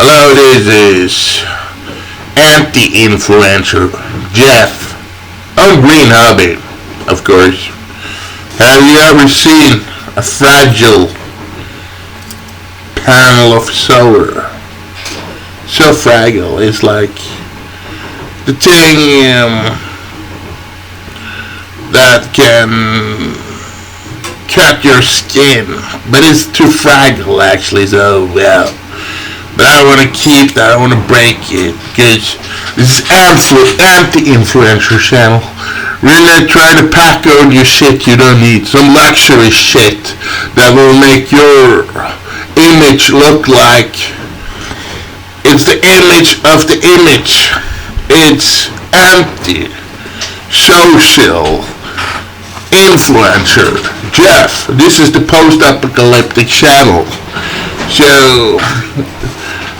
Hello, this is anti-influencer Jeff on Green Hobby, of course. Have you ever seen a fragile panel of solar? So fragile, it's like the thing that can cut your skin, but it's too fragile actually, so well. But I don't want to keep that, I want to break it, because this is anti-influencer channel. Really trying to pack on your shit you don't need, some luxury shit that will make your image look like it's the image of the image. It's anti-social influencer Jeff. This is the post-apocalyptic channel. So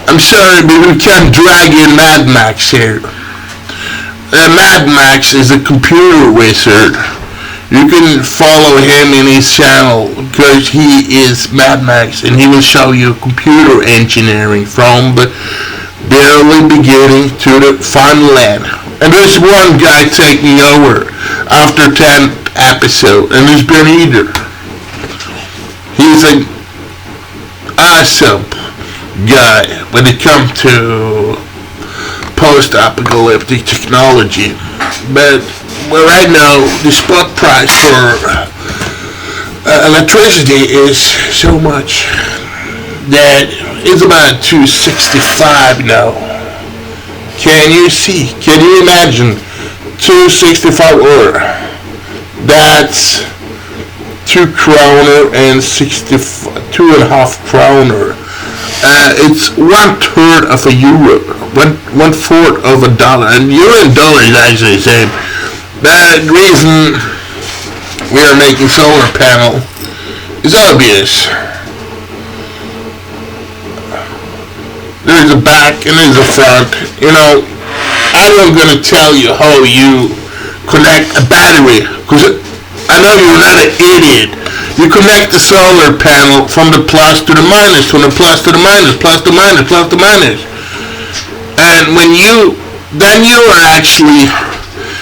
I'm sorry, but we can't drag in Mad Max here. Mad Max is a computer wizard. You can follow him in his channel because he is Mad Max, and he will show you computer engineering from the barely beginning to the final end. And there's one guy taking over after 10 episodes, and there's been either. He's an awesome guy when it comes to post-apocalyptic technology. But right now the spot price for electricity is so much that it's about $2.65 now. Can you see? Can you imagine $2.65 or that's 2 kroner and 2.5 kroner. It's 1/3 of a euro, 1/4 of a dollar, and euro and dollar is actually the same. The reason we are making solar panel is obvious. There's a back and there's a front. You know, I'm not gonna tell you how you connect a battery, because I know you're not an idiot. You connect the solar panel from the plus to the minus, from the plus to the minus, plus to minus, plus to minus. And when you are actually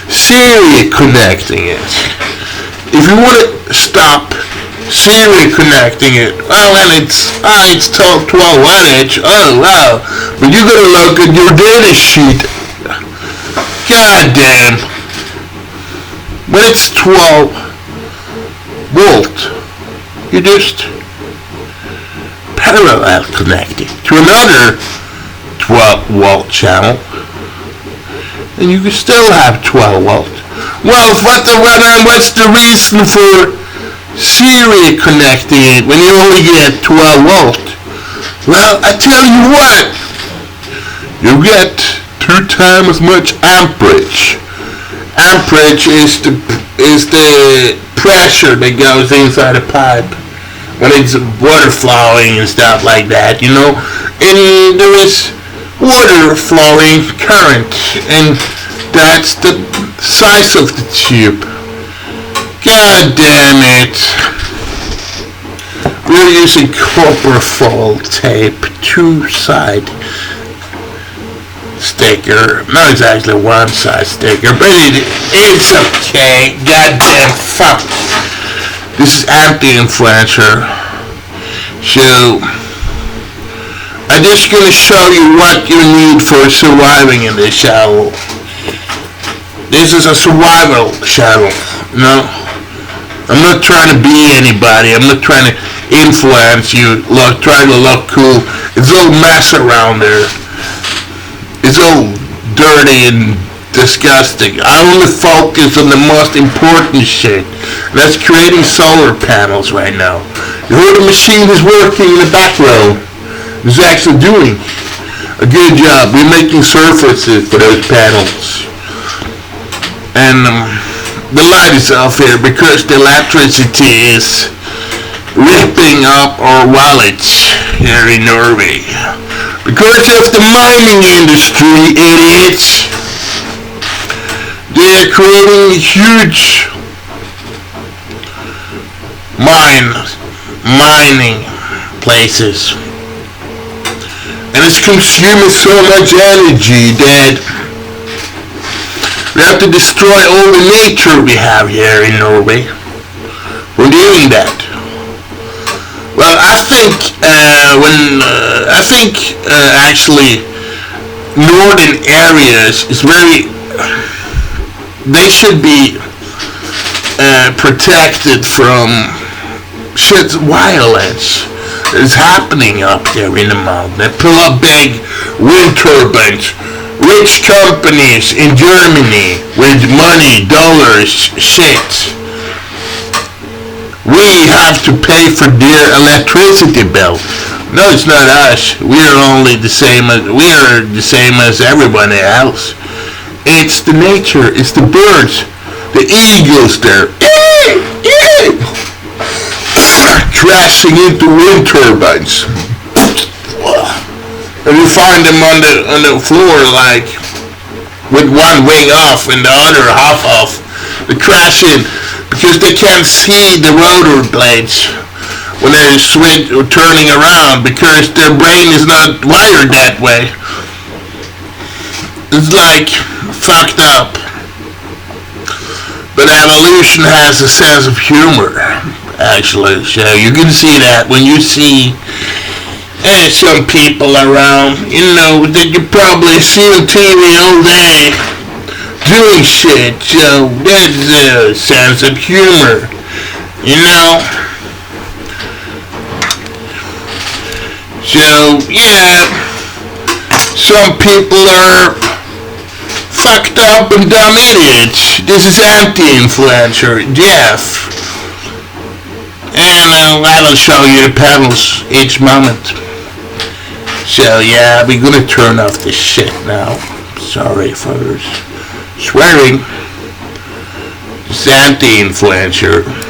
serially connecting it. If you want to stop serially connecting it, well, and it's 12 wattage, oh wow. But you gotta look at your data sheet. God damn. When it's 12 volt, you just parallel connect it to another 12 volt channel, and you can still have 12 volt. Well, what's the reason for serially connecting it when you only get 12 volt? Well, I tell you what, you get 2 times as much amperage. Amperage is the pressure that goes inside a pipe when it's water flowing and stuff like that, you know. And there is water flowing current, and that's the size of the tube. God damn it. We're using copper foil tape, 2-side sticker. No, it's actually 1-side sticker, but it's okay. Goddamn fuck. This is anti-influencer. So I'm just gonna show you what you need for surviving in this channel. This is a survival channel. No, I'm not trying to be anybody. I'm not trying to influence you. Trying to look cool. It's all mess around there. It's all dirty and disgusting. I only focus on the most important shit. That's creating solar panels right now. You heard the machine is working in the background. It's actually doing a good job. We're making surfaces for those panels. And the light is off here because the electricity is ripping up our wallets here in Norway. Because of the mining industry, idiots. They're creating huge mining places. and it's consuming so much energy that we have to destroy all the nature we have here in Norway. We're doing that. Well, I think actually northern areas is very. They should be protected from shit violence is happening up there in the mountain. They pull up big wind turbines. Rich companies in Germany with money, dollars, shit. We have to pay for their electricity bill. No, it's not us. We're the same as everybody else. It's the nature. It's the birds, the eagles there, crashing into wind turbines, and you find them on the floor like with one wing off and the other half off. They crash in because they can't see the rotor blades when they're turning around because their brain is not wired that way. It's like fucked up. But evolution has a sense of humor, actually. So you can see that when you see some people around, that you probably see on TV all day doing shit. So that's a sense of humor, So, yeah, some people are fucked up and dumb idiots. This is anti-influencer, Jeff. And I will show you the panels each moment. So, yeah, we're gonna turn off this shit now. Sorry for swearing. It's anti-influencer.